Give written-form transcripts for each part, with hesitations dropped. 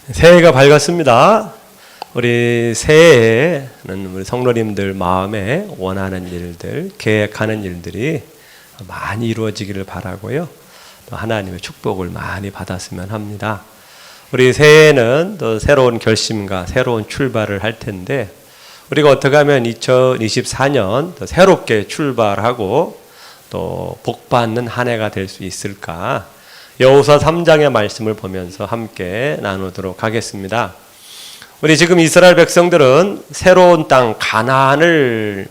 새해가 밝았습니다. 우리 새해에는 우리 성도님들 마음에 원하는 일들, 계획하는 일들이 많이 이루어지기를 바라고요. 또 하나님의 축복을 많이 받았으면 합니다. 우리 새해에는 또 새로운 결심과 새로운 출발을 할 텐데 우리가 어떻게 하면 2024년 또 새롭게 출발하고 또 복받는 한 해가 될 수 있을까? 여호수아 3장의 말씀을 보면서 함께 나누도록 하겠습니다. 우리 지금 이스라엘 백성들은 새로운 땅 가나안을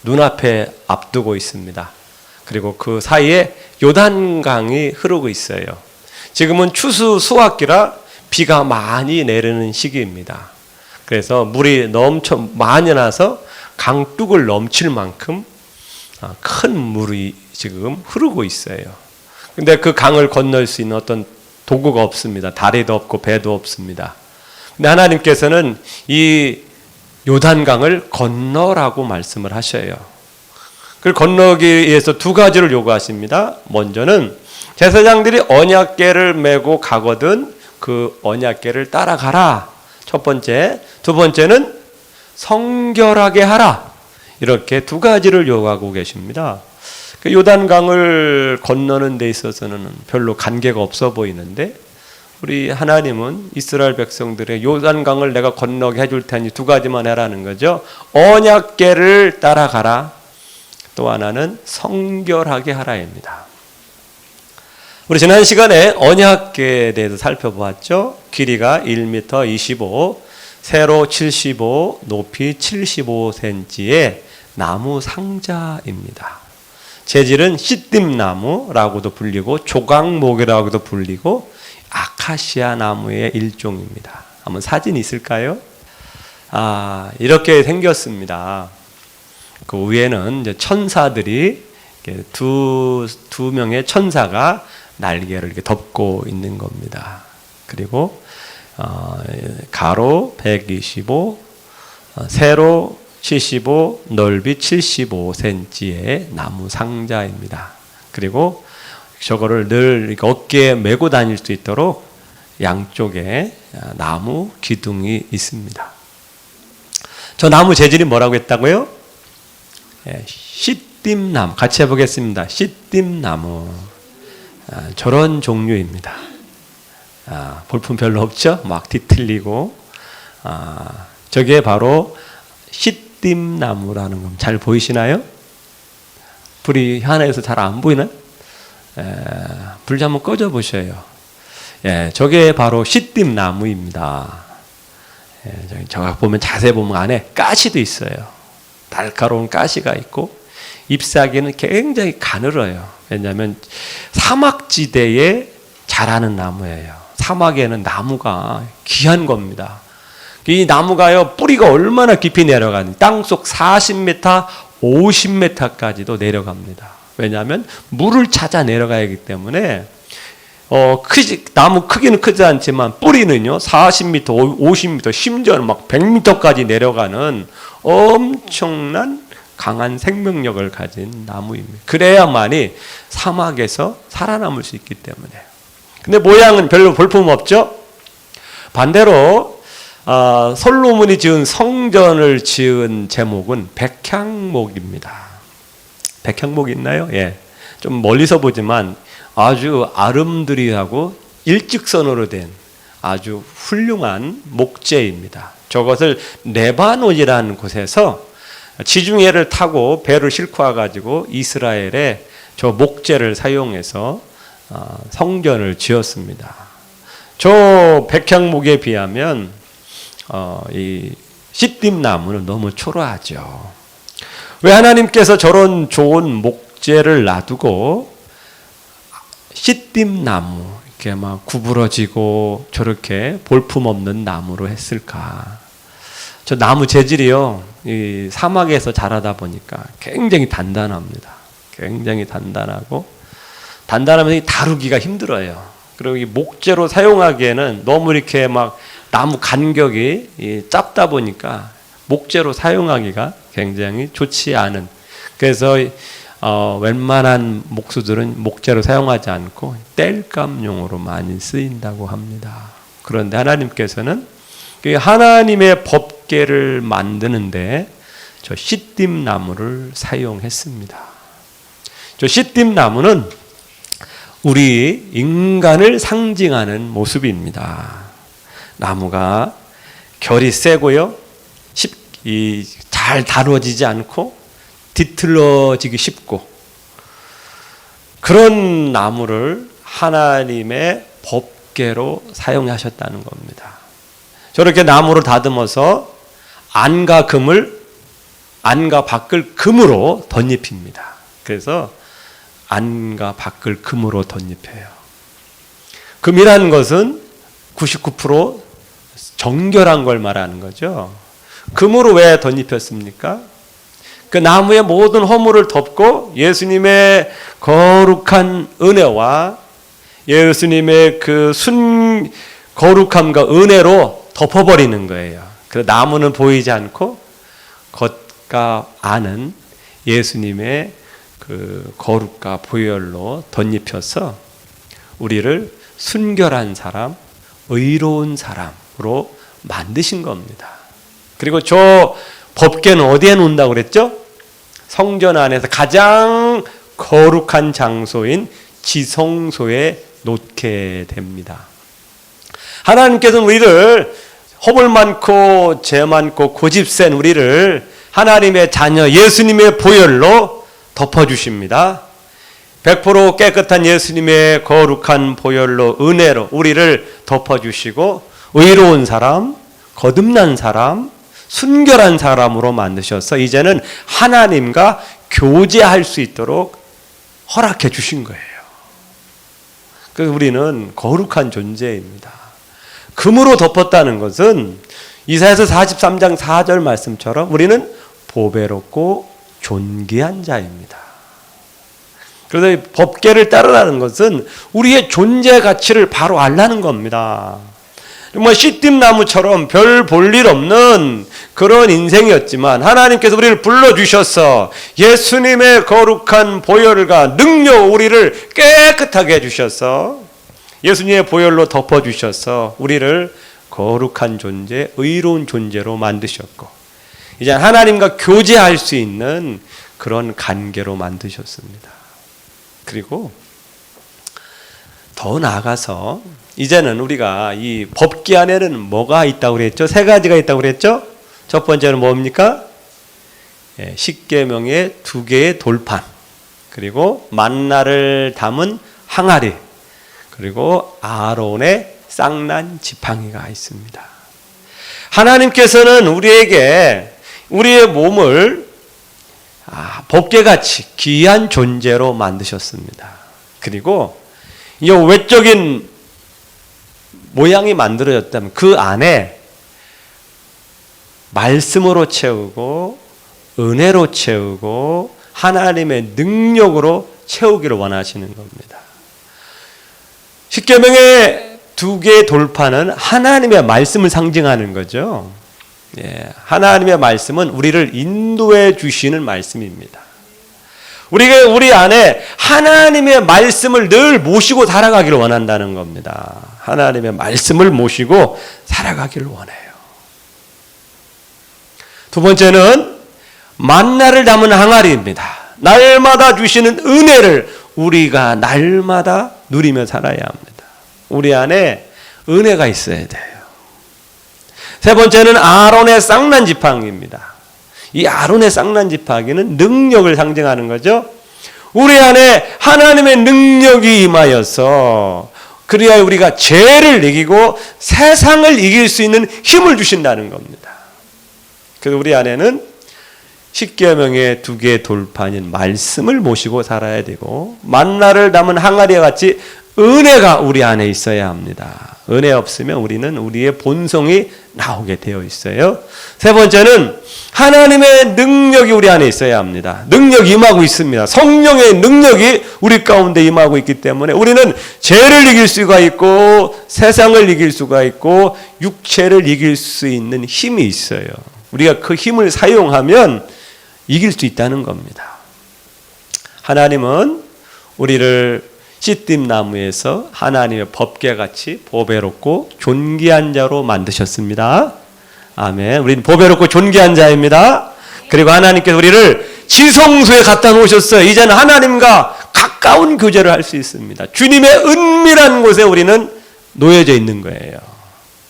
눈앞에 앞두고 있습니다. 그리고 그 사이에 요단강이 흐르고 있어요. 지금은 추수 수확기라 비가 많이 내리는 시기입니다. 그래서 물이 많이 나서 강둑을 넘칠 만큼 큰 물이 지금 흐르고 있어요. 근데 그 강을 건널 수 있는 어떤 도구가 없습니다. 다리도 없고 배도 없습니다. 근데 하나님께서는 이 요단강을 건너라고 말씀을 하셔요. 그걸 건너기 위해서 두 가지를 요구하십니다. 먼저는 제사장들이 언약궤를 메고 가거든 그 언약궤를 따라가라. 첫 번째. 두 번째는 성결하게 하라. 이렇게 두 가지를 요구하고 계십니다. 그 요단강을 건너는 데 있어서는 별로 관계가 없어 보이는데 우리 하나님은 이스라엘 백성들의 요단강을 내가 건너게 해줄 테니 두 가지만 해라는 거죠. 언약궤를 따라가라. 또 하나는 성결하게 하라입니다. 우리 지난 시간에 언약궤에 대해서 살펴보았죠. 길이가 1m 25, 세로 75, 높이 75cm의 나무 상자입니다. 재질은 시띠나무라고도 불리고 조각목이라고도 불리고 아카시아 나무의 일종입니다. 한번 사진 있을까요? 이렇게 생겼습니다. 그 위에는 이제 천사들이 두 명의 천사가 날개를 이렇게 덮고 있는 겁니다. 그리고 가로 125, 세로 75, 넓이 75cm의 나무 상자입니다. 그리고 저거를 늘 어깨에 메고 다닐 수 있도록 양쪽에 나무 기둥이 있습니다. 저 나무 재질이 뭐라고 했다고요? 시띠나무. 같이 해보겠습니다. 시띠나무. 저런 종류입니다. 볼품 별로 없죠? 막 뒤틀리고. 저게 바로 시띠나무라는 건 잘 보이시나요? 불이 하나에서 잘 안 보이나요? 불 좀 한번 꺼져 보셔요. 저게 바로 시띠나무입니다. 저각 보면 자세히 보면 안에 가시도 있어요. 날카로운 가시가 있고 잎사귀는 굉장히 가늘어요. 왜냐하면 사막지대에 자라는 나무예요. 사막에는 나무가 귀한 겁니다. 이 나무가요, 뿌리가 얼마나 깊이 내려가는지 땅속 40m, 50m까지도 내려갑니다. 왜냐하면 물을 찾아 내려가야 하기 때문에 나무 크기는 크지 않지만 뿌리는요 40m, 50m, 심지어는 막 100m까지 내려가는 엄청난 강한 생명력을 가진 나무입니다. 그래야만이 사막에서 살아남을 수 있기 때문에. 근데 모양은 별로 볼품 없죠? 반대로 솔로몬이 지은 성전을 지은 제목은 백향목입니다. 백향목 있나요? 예. 좀 멀리서 보지만 아주 아름드리하고 일직선으로 된 아주 훌륭한 목재입니다. 저것을 레바논이라는 곳에서 지중해를 타고 배를 싣고 와가지고 이스라엘에 저 목재를 사용해서 성전을 지었습니다. 저 백향목에 비하면 이 시띠나무는 너무 초라하죠. 왜 하나님께서 저런 좋은 목재를 놔두고 시띠나무 이렇게 막 구부러지고 저렇게 볼품없는 나무로 했을까? 저 나무 재질이요, 이 사막에서 자라다 보니까 굉장히 단단합니다. 굉장히 단단하면서 다루기가 힘들어요. 그리고 이 목재로 사용하기에는 너무 이렇게 막 나무 간격이 짧다 보니까 목재로 사용하기가 굉장히 좋지 않은. 그래서 웬만한 목수들은 목재로 사용하지 않고 땔감용으로 많이 쓰인다고 합니다. 그런데 하나님께서는 하나님의 법궤를 만드는데 저 시딤 나무를 사용했습니다. 저 시딤 나무는 우리 인간을 상징하는 모습입니다. 나무가 결이 세고요, 잘 다루어지지 않고 뒤틀러지기 쉽고, 그런 나무를 하나님의 법궤로 사용하셨다는 겁니다. 저렇게 나무를 다듬어서 안과 밖을 금으로 덧입힙니다. 그래서 안과 밖을 금으로 덧입혀요. 금이라는 것은 99% 정결한 걸 말하는 거죠. 금으로 왜 덧입혔습니까? 그 나무의 모든 허물을 덮고 예수님의 거룩한 은혜와 예수님의 그 거룩함과 은혜로 덮어버리는 거예요. 그래서 나무는 보이지 않고 겉과 안은 예수님의 그 거룩과 보혈로 덧입혀서 우리를 순결한 사람, 의로운 사람으로 만드신 겁니다. 그리고 저 법궤는 어디에 놓는다고 그랬죠? 성전 안에서 가장 거룩한 장소인 지성소에 놓게 됩니다. 하나님께서는 우리를 허물 많고 죄 많고 고집센 우리를 하나님의 자녀 예수님의 보혈로 덮어주십니다. 100% 깨끗한 예수님의 거룩한 보혈로 은혜로 우리를 덮어주시고 의로운 사람, 거듭난 사람, 순결한 사람으로 만드셔서 이제는 하나님과 교제할 수 있도록 허락해 주신 거예요. 그래서 우리는 거룩한 존재입니다. 금으로 덮었다는 것은 이사야서 43장 4절 말씀처럼 우리는 보배롭고 존귀한 자입니다. 그래서 법궤를 따르라는 것은 우리의 존재 가치를 바로 알라는 겁니다. 정말 시딤나무처럼 별 볼 일 없는 그런 인생이었지만 하나님께서 우리를 불러주셔서 예수님의 거룩한 보혈과 능력 우리를 깨끗하게 해주셔서 예수님의 보혈로 덮어주셔서 우리를 거룩한 존재, 의로운 존재로 만드셨고 이제 하나님과 교제할 수 있는 그런 관계로 만드셨습니다. 그리고 더 나아가서 이제는 우리가 이 법궤 안에는 뭐가 있다고 그랬죠? 세 가지가 있다고 그랬죠? 첫 번째는 뭡니까? 십계명의 2개의 돌판, 그리고 만나를 담은 항아리, 그리고 아론의 쌍난 지팡이가 있습니다. 하나님께서는 우리에게 우리의 몸을 법궤같이 귀한 존재로 만드셨습니다. 그리고 이 외적인 모양이 만들어졌다면 그 안에 말씀으로 채우고 은혜로 채우고 하나님의 능력으로 채우기를 원하시는 겁니다. 십계명의 2개의 돌판은 하나님의 말씀을 상징하는 거죠. 하나님의 말씀은 우리를 인도해 주시는 말씀입니다. 우리가 우리 안에 하나님의 말씀을 늘 모시고 살아가기를 원한다는 겁니다. 하나님의 말씀을 모시고 살아가기를 원해요. 두 번째는 만나를 담은 항아리입니다. 날마다 주시는 은혜를 우리가 날마다 누리며 살아야 합니다. 우리 안에 은혜가 있어야 돼요. 세 번째는 아론의 쌍난 지팡이입니다. 이 아론의 쌍난 지팡이는 능력을 상징하는 거죠. 우리 안에 하나님의 능력이 임하여서 그래야 우리가 죄를 이기고 세상을 이길 수 있는 힘을 주신다는 겁니다. 그래서 우리 안에는 십계명의 2개의 돌판인 말씀을 모시고 살아야 되고 만나를 담은 항아리와 같이 은혜가 우리 안에 있어야 합니다. 은혜 없으면 우리는 우리의 본성이 나오게 되어 있어요. 세 번째는 하나님의 능력이 우리 안에 있어야 합니다. 능력이 임하고 있습니다. 성령의 능력이 우리 가운데 임하고 있기 때문에 우리는 죄를 이길 수가 있고 세상을 이길 수가 있고 육체를 이길 수 있는 힘이 있어요. 우리가 그 힘을 사용하면 이길 수 있다는 겁니다. 하나님은 우리를 씨띠임 나무에서 하나님의 법궤같이 보배롭고 존귀한 자로 만드셨습니다. 아멘. 우리는 보배롭고 존귀한 자입니다. 그리고 하나님께서 우리를 지성소에 갖다 놓으셨어요. 이제는 하나님과 가까운 교제를 할 수 있습니다. 주님의 은밀한 곳에 우리는 놓여져 있는 거예요.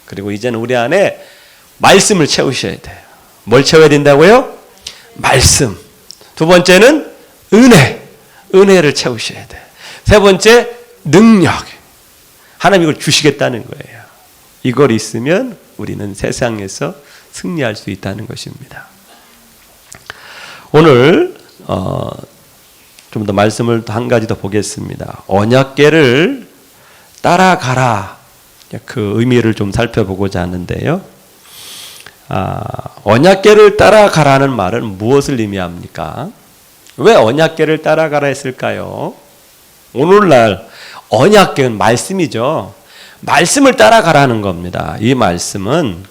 그리고 이제는 우리 안에 말씀을 채우셔야 돼요. 뭘 채워야 된다고요? 말씀. 두 번째는 은혜. 은혜를 채우셔야 돼요. 세 번째, 능력. 하나님 이걸 주시겠다는 거예요. 이걸 있으면 우리는 세상에서 승리할 수 있다는 것입니다. 오늘 좀 더 말씀을 한 가지 더 보겠습니다. 언약궤를 따라가라. 그 의미를 좀 살펴보고자 하는데요. 언약궤를 따라가라는 말은 무엇을 의미합니까? 왜 언약궤를 따라가라 했을까요? 오늘날 언약궤는 말씀이죠. 말씀을 따라가라는 겁니다. 이 말씀은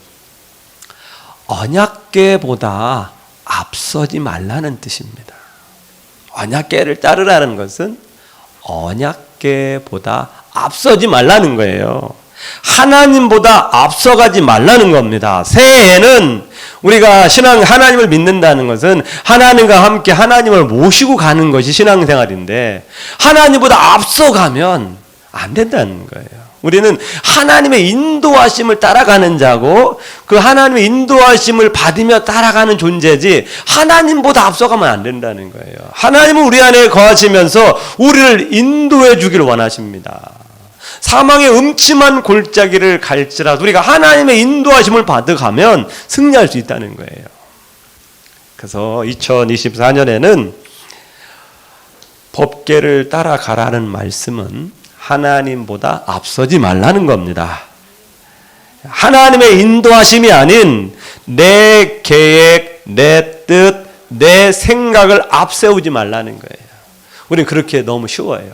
언약궤보다 앞서지 말라는 뜻입니다. 언약궤를 따르라는 것은 언약궤보다 앞서지 말라는 거예요. 하나님보다 앞서가지 말라는 겁니다. 새해에는 우리가 하나님을 믿는다는 것은 하나님과 함께 하나님을 모시고 가는 것이 신앙생활인데 하나님보다 앞서가면 안 된다는 거예요. 우리는 하나님의 인도하심을 따라가는 자고 그 하나님의 인도하심을 받으며 따라가는 존재지 하나님보다 앞서가면 안 된다는 거예요. 하나님은 우리 안에 거하시면서 우리를 인도해 주기를 원하십니다. 사망의 음침한 골짜기를 갈지라도 우리가 하나님의 인도하심을 받아가면 승리할 수 있다는 거예요. 그래서 2024년에는 법궤를 따라가라는 말씀은 하나님보다 앞서지 말라는 겁니다. 하나님의 인도하심이 아닌 내 계획, 내 뜻, 내 생각을 앞세우지 말라는 거예요. 우리는 그렇게 너무 쉬워요.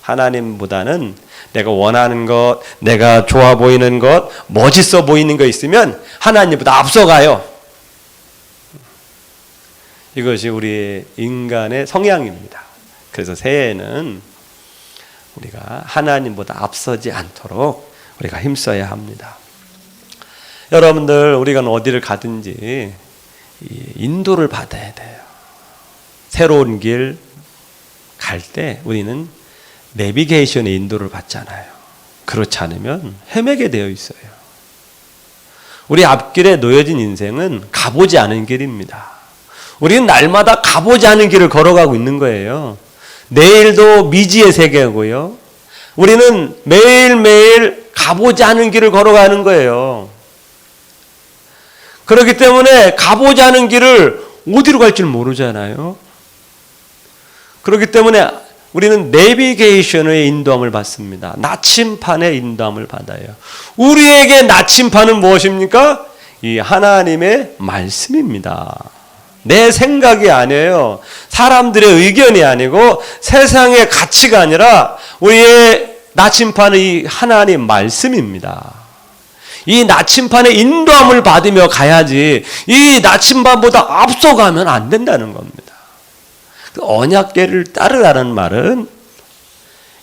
하나님보다는 내가 원하는 것, 내가 좋아 보이는 것, 멋있어 보이는 거 있으면 하나님보다 앞서가요. 이것이 우리 인간의 성향입니다. 그래서 새해에는 우리가 하나님보다 앞서지 않도록 우리가 힘써야 합니다. 여러분들 우리가 어디를 가든지 인도를 받아야 돼요. 새로운 길 갈 때 우리는 내비게이션의 인도를 받잖아요. 그렇지 않으면 헤매게 되어 있어요. 우리 앞길에 놓여진 인생은 가보지 않은 길입니다. 우리는 날마다 가보지 않은 길을 걸어가고 있는 거예요. 내일도 미지의 세계고요. 우리는 매일매일 가보지 않은 길을 걸어가는 거예요. 그렇기 때문에 가보지 않은 길을 어디로 갈지 모르잖아요. 그렇기 때문에 우리는 내비게이션의 인도함을 받습니다. 나침판의 인도함을 받아요. 우리에게 나침판은 무엇입니까? 이 하나님의 말씀입니다. 내 생각이 아니에요. 사람들의 의견이 아니고 세상의 가치가 아니라 우리의 나침판은 이 하나님 말씀입니다. 이 나침판의 인도함을 받으며 가야지 이 나침반보다 앞서가면 안 된다는 겁니다. 언약궤를 따르라는 말은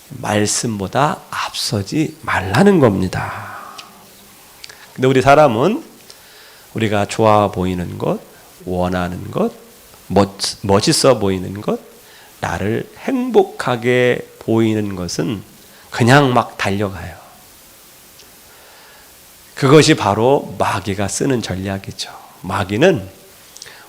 말씀보다 앞서지 말라는 겁니다. 근데 우리 사람은 우리가 좋아 보이는 것, 원하는 것, 멋있어 보이는 것, 나를 행복하게 보이는 것은 그냥 막 달려가요. 그것이 바로 마귀가 쓰는 전략이죠. 마귀는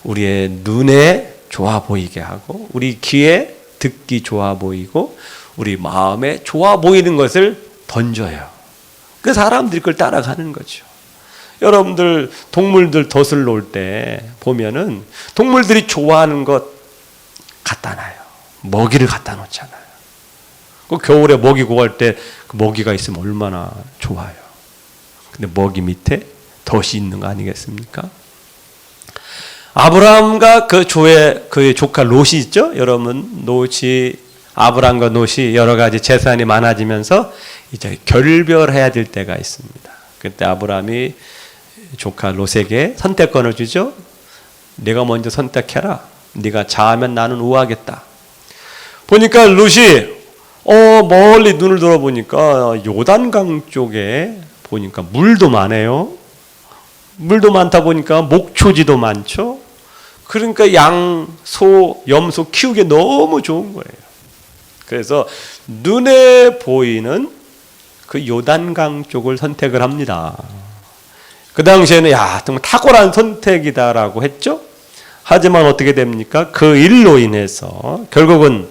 우리의 눈에 좋아 보이게 하고 우리 귀에 듣기 좋아 보이고 우리 마음에 좋아 보이는 것을 던져요. 그 사람들이 그걸 따라가는 거죠. 여러분들 동물들 덫을 놓을 때 보면은 동물들이 좋아하는 것 갖다 놔요. 먹이를 갖다 놓잖아요. 그 겨울에 먹이 구할 때 그 먹이가 있으면 얼마나 좋아요. 근데 먹이 밑에 덫이 있는 거 아니겠습니까? 아브라함과 그의 조카 롯이 있죠? 여러분, 아브라함과 롯이 여러 가지 재산이 많아지면서 이제 결별해야 될 때가 있습니다. 그때 아브라함이 조카 롯에게 선택권을 주죠. 네가 먼저 선택해라. 네가 자하면 나는 우하겠다. 보니까 롯이 멀리 눈을 들어보니까 요단강 쪽에 보니까 물도 많아요. 물도 많다 보니까 목초지도 많죠. 그러니까 양, 소, 염소 키우기 너무 좋은 거예요. 그래서 눈에 보이는 그 요단강 쪽을 선택을 합니다. 그 당시에는 정말 탁월한 선택이다라고 했죠. 하지만 어떻게 됩니까? 그 일로 인해서 결국은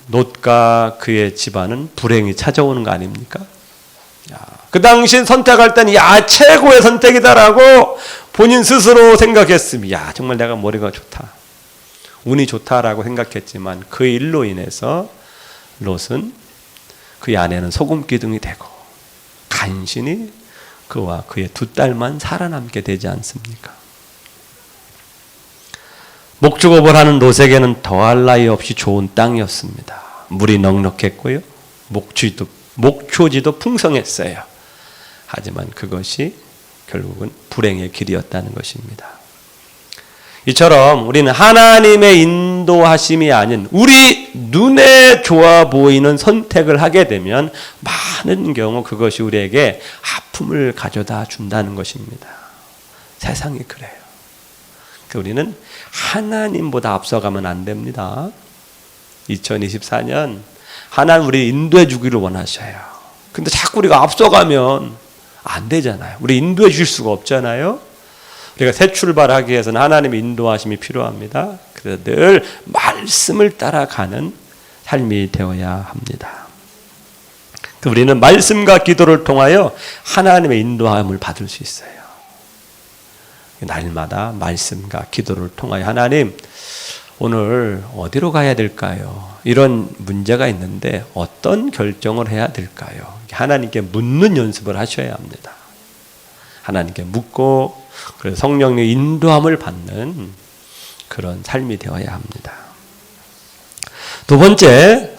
롯과 그의 집안은 불행이 찾아오는 거 아닙니까? 그 당시 선택할 때는 최고의 선택이다라고 본인 스스로 생각했으면 정말 내가 머리가 좋다, 운이 좋다라고 생각했지만 그 일로 인해서 롯은 그의 아내는 소금 기둥이 되고 간신히 그와 그의 두 딸만 살아남게 되지 않습니까? 목축업을 하는 롯에게는 더할 나위 없이 좋은 땅이었습니다. 물이 넉넉했고요, 목초지도 풍성했어요. 하지만 그것이 결국은 불행의 길이었다는 것입니다. 이처럼 우리는 하나님의 인도하심이 아닌 우리 눈에 좋아 보이는 선택을 하게 되면 많은 경우 그것이 우리에게 아픔을 가져다 준다는 것입니다. 세상이 그래요. 우리는 하나님보다 앞서가면 안 됩니다. 2024년 하나님 우리 인도해 주기를 원하셔요. 근데 자꾸 우리가 앞서가면 안 되잖아요. 우리 인도해 주실 수가 없잖아요. 우리가 새 출발하기 위해서는 하나님의 인도하심이 필요합니다. 그래서 늘 말씀을 따라가는 삶이 되어야 합니다. 우리는 말씀과 기도를 통하여 하나님의 인도함을 받을 수 있어요. 날마다 말씀과 기도를 통하여 하나님, 오늘 어디로 가야 될까요? 이런 문제가 있는데 어떤 결정을 해야 될까요? 하나님께 묻는 연습을 하셔야 합니다. 하나님께 묻고 그래서 성령의 인도함을 받는 그런 삶이 되어야 합니다. 두 번째,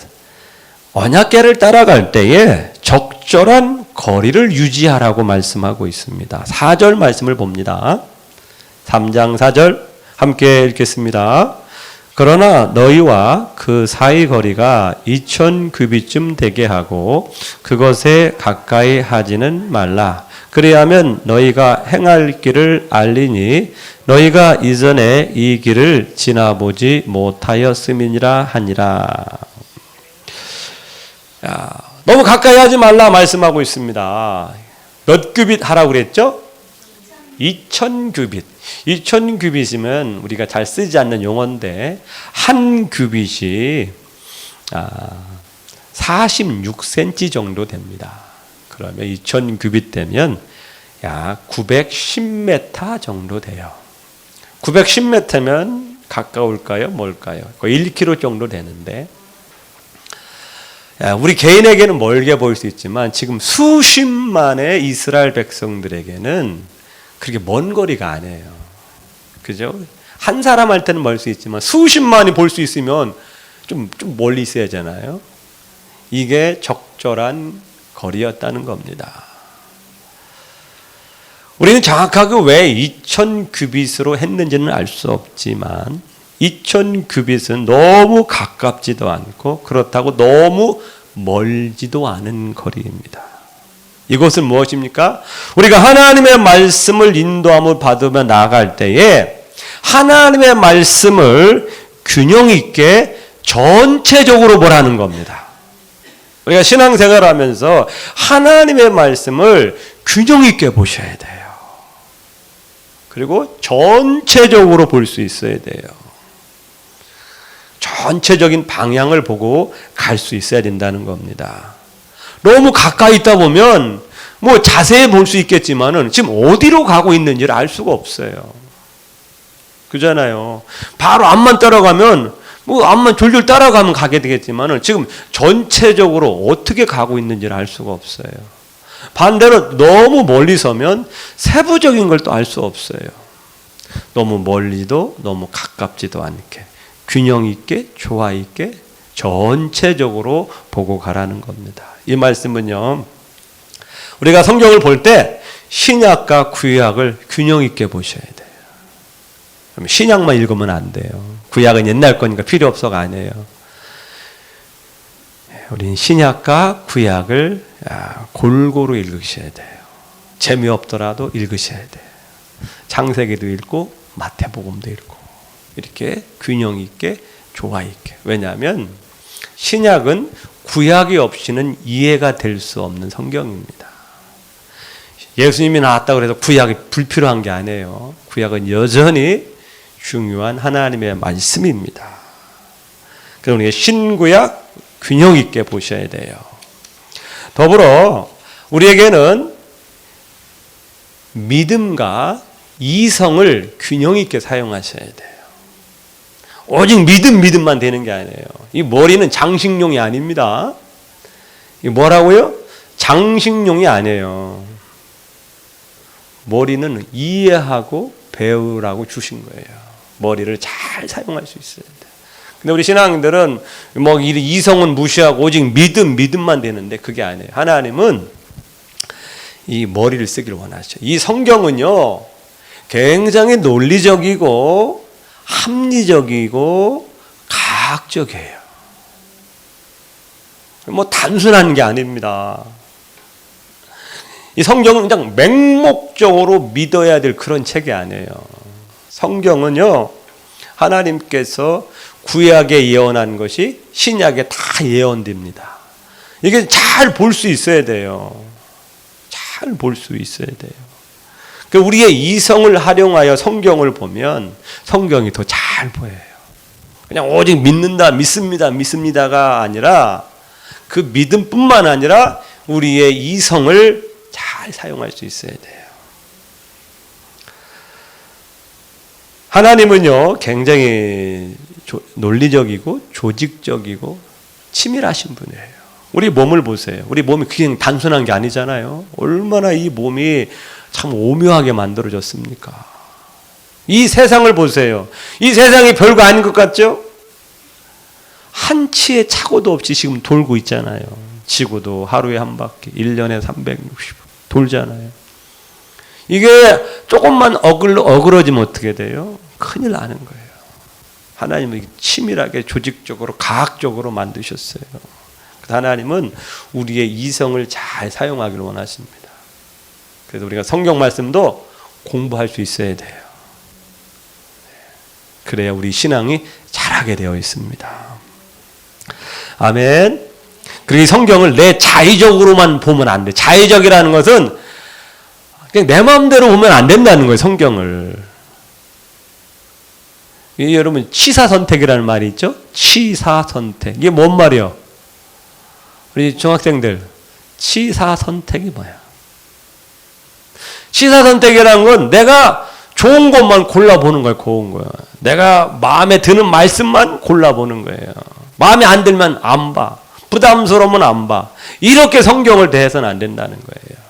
언약궤를 따라갈 때에 적절한 거리를 유지하라고 말씀하고 있습니다. 4절 말씀을 봅니다. 3장 4절 함께 읽겠습니다. 그러나 너희와 그 사이 거리가 2000규빗쯤 되게 하고 그것에 가까이 하지는 말라. 그리하면 너희가 행할 길을 알리니 너희가 이전에 이 길을 지나보지 못하였음이니라 하니라. 너무 가까이 하지 말라 말씀하고 있습니다. 몇 규빗 하라고 그랬죠? 2000규빗. 2000규빗이면 우리가 잘 쓰지 않는 용어인데 한 규빗이 46cm 정도 됩니다. 그러면 2000규빗 되면 약 910m 정도 돼요. 910m면 가까울까요? 뭘까요? 거의 1km 정도 되는데 우리 개인에게는 멀게 보일 수 있지만 지금 수십만의 이스라엘 백성들에게는 그렇게 먼 거리가 아니에요. 그죠? 한 사람한테는 멀 수 있지만 수십만이 볼 수 있으면 좀 멀리 있어야 하잖아요. 이게 적절한 거리였다는 겁니다. 우리는 정확하게 왜 2000규빗으로 했는지는 알 수 없지만 2000규빗은 너무 가깝지도 않고 그렇다고 너무 멀지도 않은 거리입니다. 이것은 무엇입니까? 우리가 하나님의 말씀을 인도함을 받으며 나아갈 때에 하나님의 말씀을 균형 있게 전체적으로 보라는 겁니다. 우리가 신앙생활을 하면서 하나님의 말씀을 균형 있게 보셔야 돼요. 그리고 전체적으로 볼 수 있어야 돼요. 전체적인 방향을 보고 갈 수 있어야 된다는 겁니다. 너무 가까이 있다 보면 뭐 자세히 볼 수 있겠지만은 지금 어디로 가고 있는지를 알 수가 없어요. 그잖아요. 바로 앞만 따라가면 뭐 앞만 졸졸 따라가면 가게 되겠지만은 지금 전체적으로 어떻게 가고 있는지를 알 수가 없어요. 반대로 너무 멀리 서면 세부적인 걸 또 알 수 없어요. 너무 멀리도 너무 가깝지도 않게 균형 있게 조화 있게 전체적으로 보고 가라는 겁니다. 이 말씀은요, 우리가 성경을 볼 때 신약과 구약을 균형 있게 보셔야 돼요. 그럼 신약만 읽으면 안 돼요. 구약은 옛날 거니까 필요 없어가 아니에요. 우린 신약과 구약을 골고루 읽으셔야 돼요. 재미없더라도 읽으셔야 돼요. 창세기도 읽고 마태복음도 읽고 이렇게 균형 있게 조화 있게. 왜냐하면 신약은 구약이 없이는 이해가 될 수 없는 성경입니다. 예수님이 나왔다고 해서 구약이 불필요한 게 아니에요. 구약은 여전히 중요한 하나님의 말씀입니다. 그래서 우리가 신구약 균형 있게 보셔야 돼요. 더불어 우리에게는 믿음과 이성을 균형 있게 사용하셔야 돼요. 오직 믿음만 되는 게 아니에요. 이 머리는 장식용이 아닙니다. 이 뭐라고요? 장식용이 아니에요. 머리는 이해하고 배우라고 주신 거예요. 머리를 잘 사용할 수 있어야 돼요. 근데 우리 신앙인들은 뭐 이성은 무시하고 오직 믿음만 되는데 그게 아니에요. 하나님은 이 머리를 쓰기를 원하시죠. 이 성경은요, 굉장히 논리적이고 합리적이고 과학적이에요. 뭐 단순한 게 아닙니다. 이 성경은 그냥 맹목적으로 믿어야 될 그런 책이 아니에요. 성경은요, 하나님께서 구약에 예언한 것이 신약에 다 예언됩니다. 이게 잘 볼 수 있어야 돼요. 잘 볼 수 있어야 돼요. 우리의 이성을 활용하여 성경을 보면 성경이 더 잘 보여요. 그냥 오직 믿습니다가 아니라 그 믿음뿐만 아니라 우리의 이성을 잘 사용할 수 있어야 돼요. 하나님은요, 굉장히 논리적이고 조직적이고 치밀하신 분이에요. 우리 몸을 보세요. 우리 몸이 그냥 단순한 게 아니잖아요. 얼마나 이 몸이 참 오묘하게 만들어졌습니까? 이 세상을 보세요. 이 세상이 별거 아닌 것 같죠? 한치의 착오도 없이 지금 돌고 있잖아요. 지구도 하루에 한 바퀴, 1년에 360 돌잖아요. 이게 조금만 어그러지면 어떻게 돼요? 큰일 나는 거예요. 하나님은 치밀하게 조직적으로 과학적으로 만드셨어요. 하나님은 우리의 이성을 잘 사용하기를 원하십니다. 그래서 우리가 성경 말씀도 공부할 수 있어야 돼요. 그래야 우리 신앙이 잘하게 되어 있습니다. 아멘. 그리고 이 성경을 내 자의적으로만 보면 안 돼. 자의적이라는 것은 그냥 내 마음대로 보면 안 된다는 거예요. 성경을. 여러분 치사선택이라는 말이 있죠. 치사선택. 이게 뭔 말이에요? 우리 중학생들 치사선택이 뭐야? 치사선택이라는 건 내가 좋은 것만 골라보는 거예요. 고운 거야. 내가 마음에 드는 말씀만 골라보는 거예요. 마음에 안 들면 안 봐. 부담스러우면 안 봐. 이렇게 성경을 대해서는 안 된다는 거예요.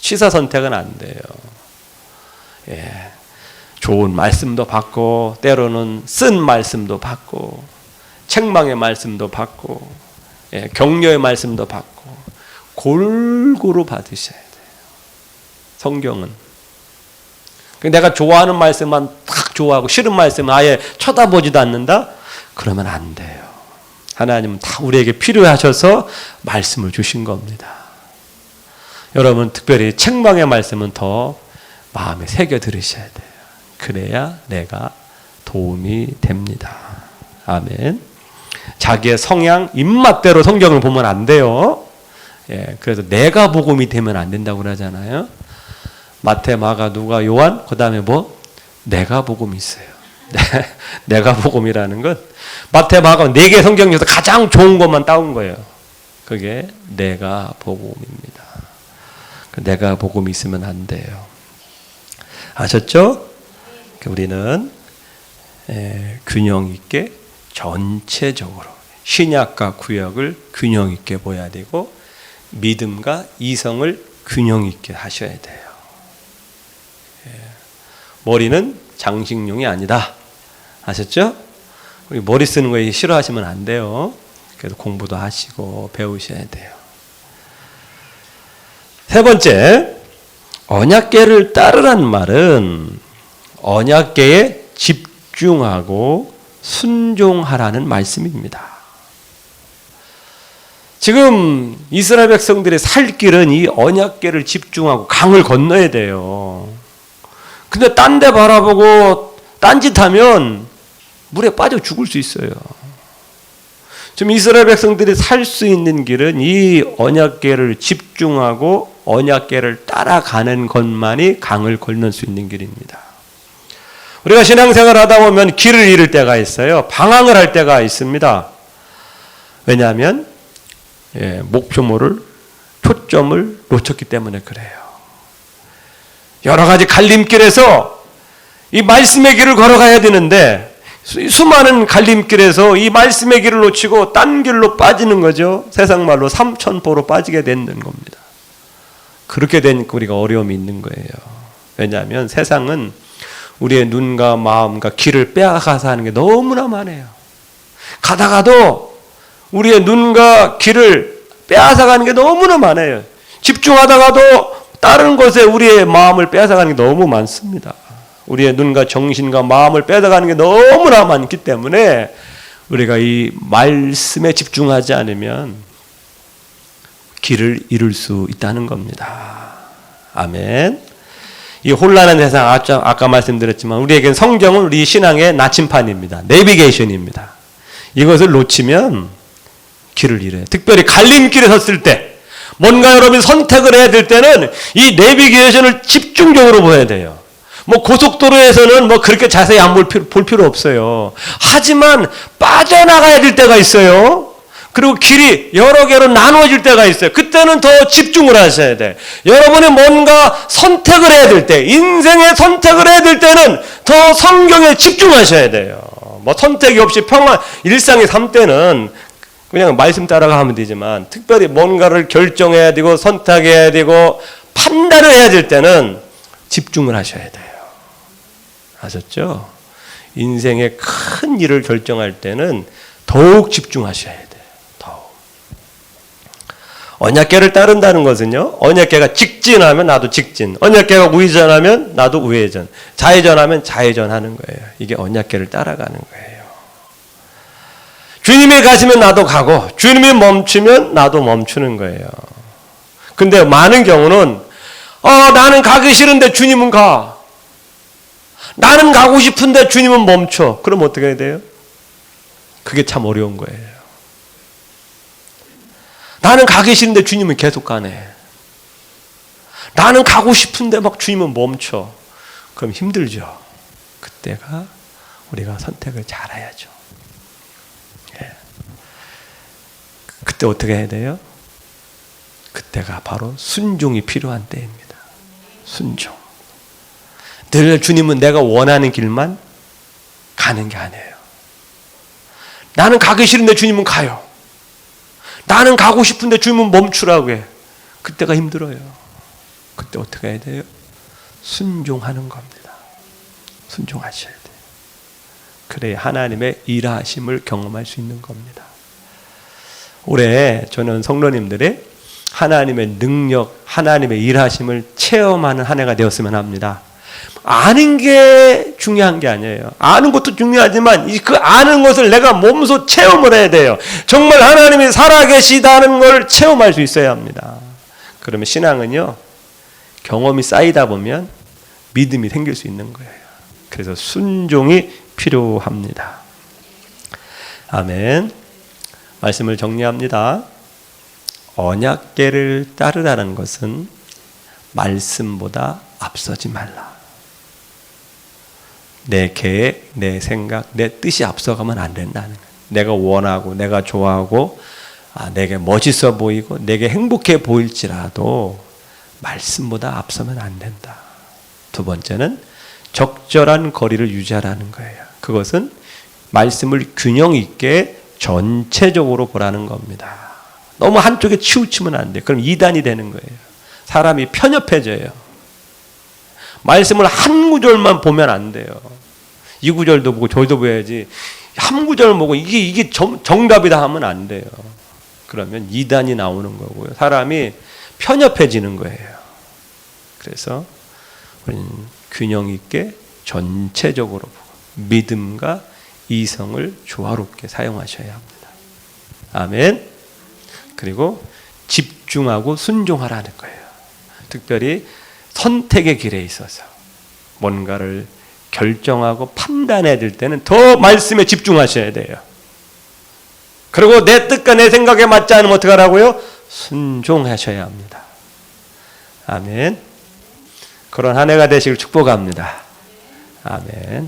치사선택은 안 돼요. 예. 좋은 말씀도 받고 때로는 쓴 말씀도 받고 책망의 말씀도 받고 예. 격려의 말씀도 받고 골고루 받으셔야 돼요. 성경은. 내가 좋아하는 말씀만 딱 좋아하고 싫은 말씀은 아예 쳐다보지도 않는다? 그러면 안 돼요. 하나님은 다 우리에게 필요하셔서 말씀을 주신 겁니다. 여러분 특별히 책망의 말씀은 더 마음에 새겨 들으셔야 돼요. 그래야 내가 도움이 됩니다. 아멘. 자기의 성향, 입맛대로 성경을 보면 안 돼요. 예, 그래서 내가 복음이 되면 안 된다고 그러잖아요. 마태, 마가, 누가, 요한, 그 다음에 뭐? 내가 복음이 있어요. 내가 복음이라는 건 마태, 마가 4개 성경 중에서 가장 좋은 것만 따온 거예요. 그게 내가 복음입니다. 내가 복음이 있으면 안 돼요. 아셨죠? 우리는 균형 있게 전체적으로 신약과 구약을 균형 있게 보여야 되고 믿음과 이성을 균형 있게 하셔야 돼요. 머리는 장식용이 아니다. 아셨죠? 우리 머리 쓰는 거 싫어하시면 안 돼요. 그래서 공부도 하시고 배우셔야 돼요. 세 번째, 언약궤를 따르라는 말은 언약궤에 집중하고 순종하라는 말씀입니다. 지금 이스라엘 백성들의 살 길은 이 언약궤를 집중하고 강을 건너야 돼요. 근데 딴 데 바라보고 딴짓하면 물에 빠져 죽을 수 있어요. 지금 이스라엘 백성들이 살 수 있는 길은 이 언약궤를 집중하고 언약궤를 따라가는 것만이 강을 건널 수 있는 길입니다. 우리가 신앙생활을 하다 보면 길을 잃을 때가 있어요. 방황을 할 때가 있습니다. 왜냐하면 목표물을, 초점을 놓쳤기 때문에 그래요. 여러 가지 갈림길에서 이 말씀의 길을 걸어가야 되는데 수많은 갈림길에서 이 말씀의 길을 놓치고 딴 길로 빠지는 거죠. 세상 말로 삼천포로 빠지게 되는 겁니다. 그렇게 되니까 우리가 어려움이 있는 거예요. 왜냐하면 세상은 우리의 눈과 마음과 길을 빼앗아서 하는 게 너무나 많아요. 가다가도 우리의 눈과 길을 빼앗아가는 게 너무나 많아요. 집중하다가도 다른 것에 우리의 마음을 빼앗아가는 게 너무 많습니다. 우리의 눈과 정신과 마음을 빼앗아가는 게 너무나 많기 때문에 우리가 이 말씀에 집중하지 않으면 길을 잃을 수 있다는 겁니다. 아멘. 이 혼란한 세상, 아까 말씀드렸지만 우리에겐 성경은 우리 신앙의 나침판입니다. 내비게이션입니다. 이것을 놓치면 길을 잃어요. 특별히 갈림길에 섰을 때, 뭔가 여러분이 선택을 해야 될 때는 이 내비게이션을 집중적으로 보야 돼요. 고속도로에서는 그렇게 자세히 안 볼 필요 없어요. 하지만 빠져나가야 될 때가 있어요. 그리고 길이 여러 개로 나누어질 때가 있어요. 그때는 더 집중을 하셔야 돼. 여러분이 뭔가 선택을 해야 될 때, 인생의 선택을 해야 될 때는 더 성경에 집중하셔야 돼요. 선택이 없이 일상의 삶 때는 그냥 말씀 따라가면 되지만, 특별히 뭔가를 결정해야 되고 선택해야 되고 판단을 해야 될 때는 집중을 하셔야 돼요. 아셨죠? 인생의 큰 일을 결정할 때는 더욱 집중하셔야 돼요. 더욱. 언약궤를 따른다는 것은요, 언약궤가 직진하면 나도 직진, 언약궤가 우회전하면 나도 우회전, 좌회전하면 좌회전하는 거예요. 이게 언약궤를 따라가는 거예요. 주님이 가시면 나도 가고 주님이 멈추면 나도 멈추는 거예요. 근데 많은 경우는 나는 가기 싫은데 주님은 가. 나는 가고 싶은데 주님은 멈춰. 그럼 어떻게 해야 돼요? 그게 참 어려운 거예요. 나는 가기 싫은데 주님은 계속 가네. 나는 가고 싶은데 주님은 멈춰. 그럼 힘들죠. 그때가 우리가 선택을 잘해야죠. 그때 어떻게 해야 돼요? 그때가 바로 순종이 필요한 때입니다. 순종. 늘 주님은 내가 원하는 길만 가는 게 아니에요. 나는 가기 싫은데 주님은 가요. 나는 가고 싶은데 주님은 멈추라고 해. 그때가 힘들어요. 그때 어떻게 해야 돼요? 순종하는 겁니다. 순종하셔야 돼요. 그래야 하나님의 일하심을 경험할 수 있는 겁니다. 올해 저는 성도님들의 하나님의 능력, 하나님의 일하심을 체험하는 한 해가 되었으면 합니다. 아는 게 중요한 게 아니에요. 아는 것도 중요하지만 그 아는 것을 내가 몸소 체험을 해야 돼요. 정말 하나님이 살아계시다는 걸 체험할 수 있어야 합니다. 그러면 신앙은요, 경험이 쌓이다 보면 믿음이 생길 수 있는 거예요. 그래서 순종이 필요합니다. 아멘. 말씀을 정리합니다. 언약궤를 따르라는 것은 말씀보다 앞서지 말라. 내 계획, 내 생각, 내 뜻이 앞서가면 안 된다는 거예요. 내가 원하고 내가 좋아하고 내게 멋있어 보이고 내게 행복해 보일지라도 말씀보다 앞서면 안 된다. 두 번째는 적절한 거리를 유지하라는 거예요. 그것은 말씀을 균형 있게 전체적으로 보라는 겁니다. 너무 한쪽에 치우치면 안 돼요. 그럼 이단이 되는 거예요. 사람이 편협해져요. 말씀을 한 구절만 보면 안 돼요. 이 구절도 보고 저도 봐야지. 한 구절 보고 이게 정답이다 하면 안 돼요. 그러면 이단이 나오는 거고요. 사람이 편협해지는 거예요. 그래서 우리는 균형 있게 전체적으로 보고 믿음과 이성을 조화롭게 사용하셔야 합니다. 아멘. 그리고 집중하고 순종하라는 거예요. 특별히 선택의 길에 있어서 뭔가를 결정하고 판단해야 될 때는 더 말씀에 집중하셔야 돼요. 그리고 내 뜻과 내 생각에 맞지 않으면 어떻게 하라고요? 순종하셔야 합니다. 아멘. 그런 한 해가 되시길 축복합니다. 아멘.